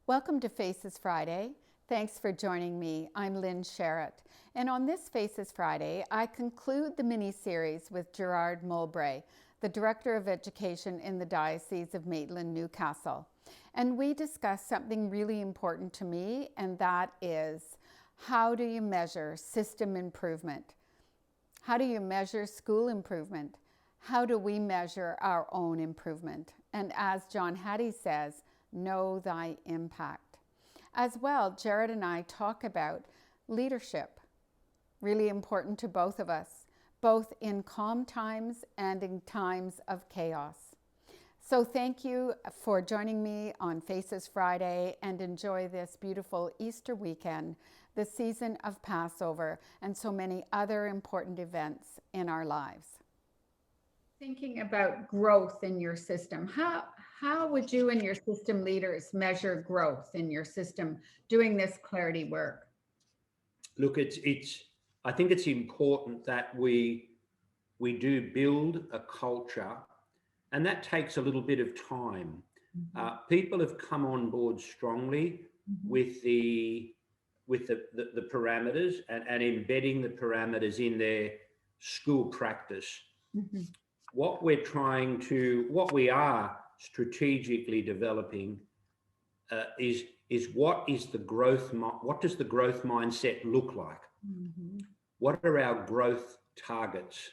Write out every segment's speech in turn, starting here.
Welcome to Faces Friday. Thanks for joining me. I'm Lynn Sherritt. And on this Faces Friday, I conclude the mini-series with Gerard Mowbray, the Director of Education in the Diocese of Maitland-Newcastle. And we discuss something really important to me, and that is, how do you measure system improvement? How do you measure school improvement? How do we measure our own improvement? And as John Hattie says, know thy impact. As well, Jared and I talk about leadership, really important to both of us, both in calm times and in times of chaos. So thank you for joining me on Faces Friday, and enjoy this beautiful Easter weekend, the season of Passover, and so many other important events in our lives. Thinking about growth in your system, how would you and your system leaders measure growth in your system doing this clarity work? Look, I think it's important that we do build a culture, and that takes a little bit of time. People have come on board strongly with the parameters and embedding the parameters in their school practice. What we are strategically developing is what does the growth mindset look like? What are our growth targets?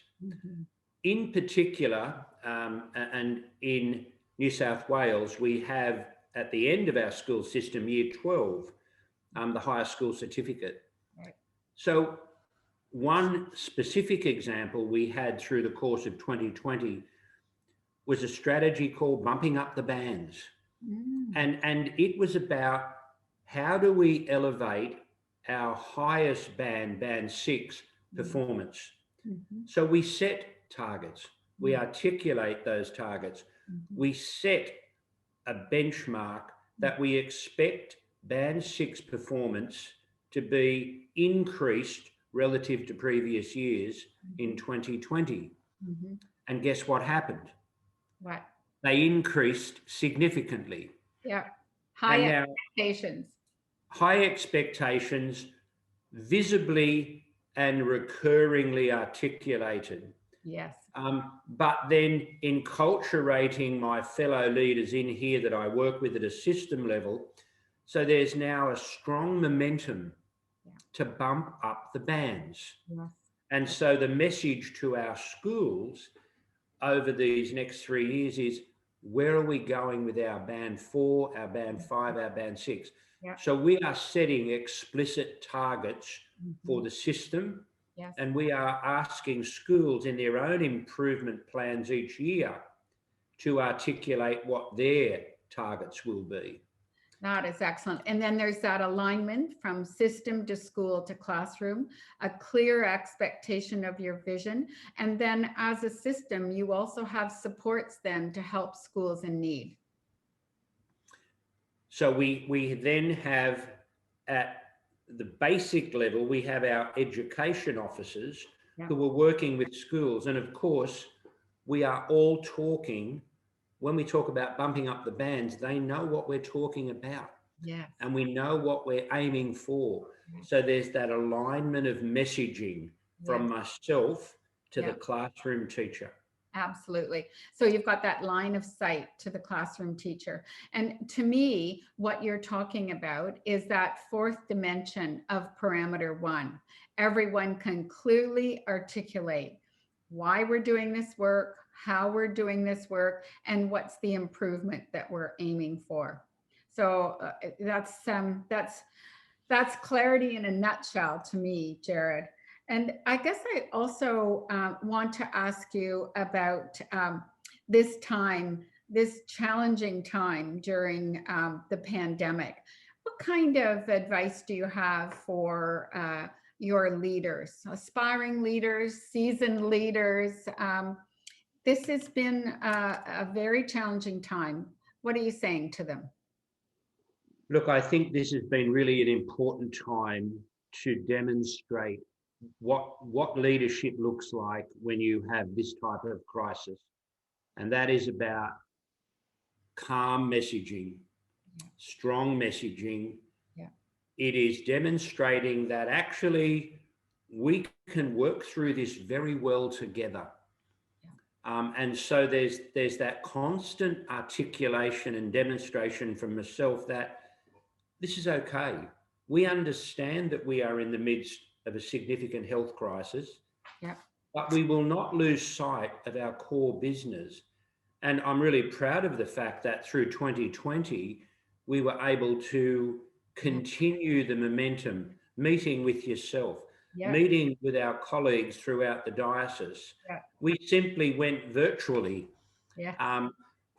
In particular, and in New South Wales, we have at the end of our school system, year 12, the higher school certificate. Right. So one specific example we had through the course of 2020 was a strategy called Bumping Up the Bands. And it was about how do we elevate our highest band 6 performance. So we set targets, we articulate those targets, we set a benchmark that we expect band 6 performance to be increased relative to previous years in 2020. And guess what happened? What? They increased significantly. Yeah. High expectations. High expectations, visibly and recurringly articulated. Yes. But then enculturating my fellow leaders in here that I work with at a system level, so there's now a strong momentum to bump up the bands. Yes. And so the message to our schools over these next 3 years is, where are we going with our band 4, our band 5, our band 6? Yeah. So we are setting explicit targets for the system. Yes. And we are asking schools in their own improvement plans each year to articulate what their targets will be. That is excellent. And then there's that alignment from system to school to classroom, a clear expectation of your vision. And then as a system, you also have supports then to help schools in need. So we then have, at the basic level, we have our education officers who are working with schools. And of course, we are all talking, when we talk about bumping up the bands, they know what we're talking about. Yes. And we know what we're aiming for. So there's that alignment of messaging from myself to the classroom teacher. Absolutely. So you've got that line of sight to the classroom teacher. And to me, what you're talking about is that fourth dimension of parameter 1. Everyone can clearly articulate why we're doing this work, how we're doing this work, and what's the improvement that we're aiming for. So that's clarity in a nutshell to me, Jared. And I guess I also want to ask you about this time, this challenging time during the pandemic. What kind of advice do you have for your leaders, aspiring leaders, seasoned leaders? This has been a very challenging time. What are you saying to them? Look, I think this has been really an important time to demonstrate what leadership looks like when you have this type of crisis. And that is about calm messaging, strong messaging. Yeah. It is demonstrating that actually we can work through this very well together. And so there's that constant articulation and demonstration from myself that this is okay. We understand that we are in the midst of a significant health crisis, Yeah. but we will not lose sight of our core business. And I'm really proud of the fact that through 2020, we were able to continue the momentum, meeting with yourself, meeting with our colleagues throughout the diocese. We simply went virtually.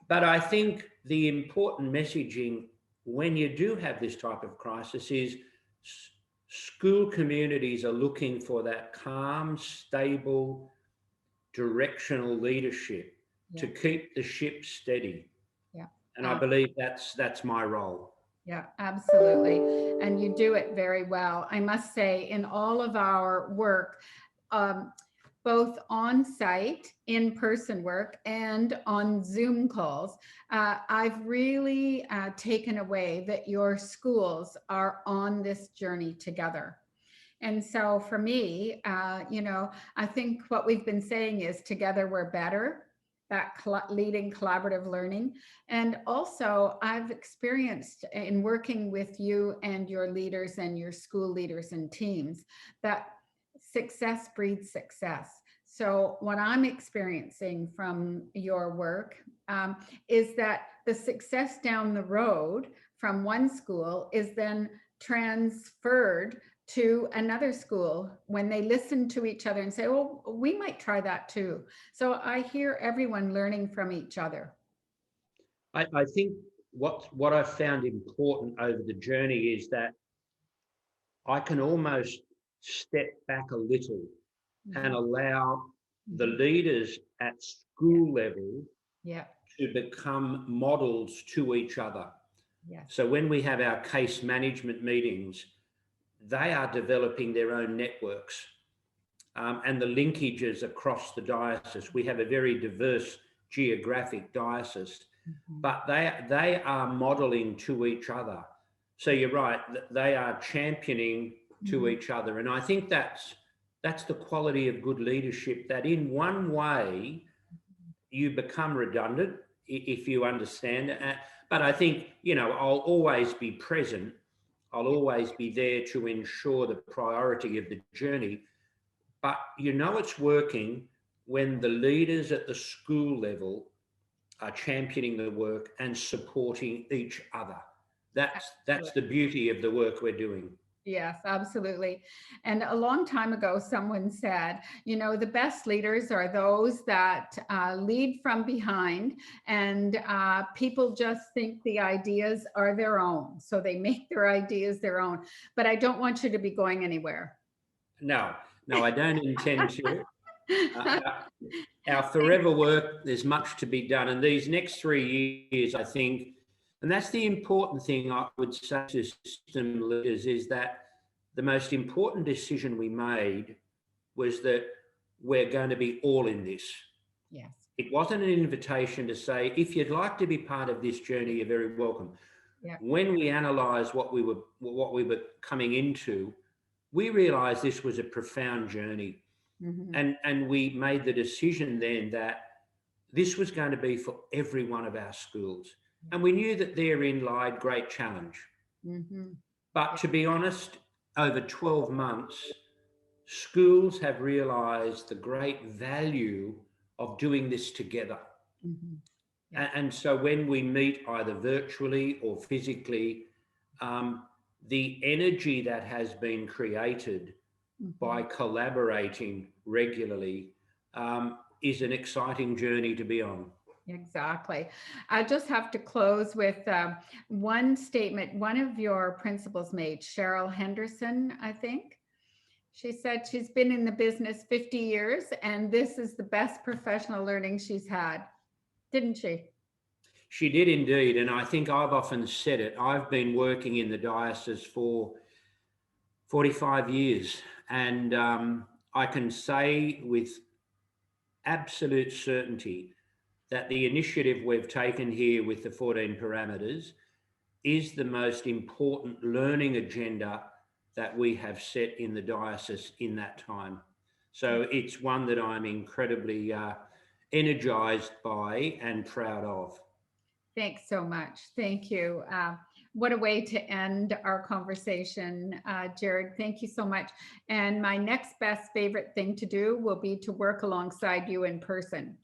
But I think the important messaging when you do have this type of crisis is school communities are looking for that calm, stable, directional leadership to keep the ship steady. And I believe that's my role. Yeah, absolutely. And you do it very well. I must say, in all of our work, both on site, in person work, and on Zoom calls, I've really taken away that your schools are on this journey together. And so for me, I think what we've been saying is together we're better, that leading collaborative learning. And also I've experienced in working with you and your leaders and your school leaders and teams that success breeds success. So what I'm experiencing from your work is that the success down the road from one school is then transferred to another school when they listen to each other and say, oh, we might try that too. So I hear everyone learning from each other. I think what I've found important over the journey is that I can almost step back a little and allow the leaders at school level to become models to each other. So when we have our case management meetings, they are developing their own networks and the linkages across the diocese. We have a very diverse geographic diocese, but they are modeling to each other. So you're right, they are championing to each other. And I think that's the quality of good leadership, that in one way you become redundant if you understand. But I think, I'll always be present. I'll always be there to ensure the priority of the journey. But it's working when the leaders at the school level are championing the work and supporting each other. That's the beauty of the work we're doing. Yes, absolutely. And a long time ago, someone said, the best leaders are those that lead from behind, and people just think the ideas are their own. So they make their ideas their own. But I don't want you to be going anywhere. No, I don't intend to. Our forever work, there's much to be done. And these next 3 years, I think, and that's the important thing I would say to system leaders, is that the most important decision we made was that we're going to be all in this. Yes. It wasn't an invitation to say, if you'd like to be part of this journey, you're very welcome. Yeah. When we analysed what we were coming into, we realised this was a profound journey. And we made the decision then that this was going to be for every one of our schools. And we knew that therein lied great challenge. But to be honest, over 12 months, schools have realised the great value of doing this together. And so when we meet either virtually or physically, the energy that has been created by collaborating regularly is an exciting journey to be on. Exactly. I just have to close with one statement one of your principals made, Cheryl Henderson, I think. She said she's been in the business 50 years and this is the best professional learning she's had. Didn't she? She did indeed. And I think I've often said it. I've been working in the diocese for 45 years. And I can say with absolute certainty that the initiative we've taken here with the 14 parameters is the most important learning agenda that we have set in the diocese in that time. So it's one that I'm incredibly energized by and proud of. Thanks so much. Thank you. What a way to end our conversation, Jared. Thank you so much. And my next best favorite thing to do will be to work alongside you in person.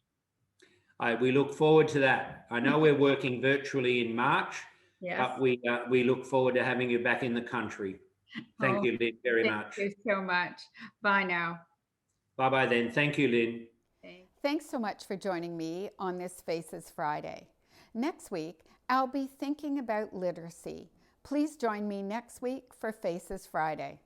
We look forward to that. I know we're working virtually in March, Yes. but we look forward to having you back in the country. Thank you, Lynn, very much. Thank you so much. Bye now. Bye-bye then. Thank you, Lynn. Thanks so much for joining me on this Faces Friday. Next week, I'll be thinking about literacy. Please join me next week for Faces Friday.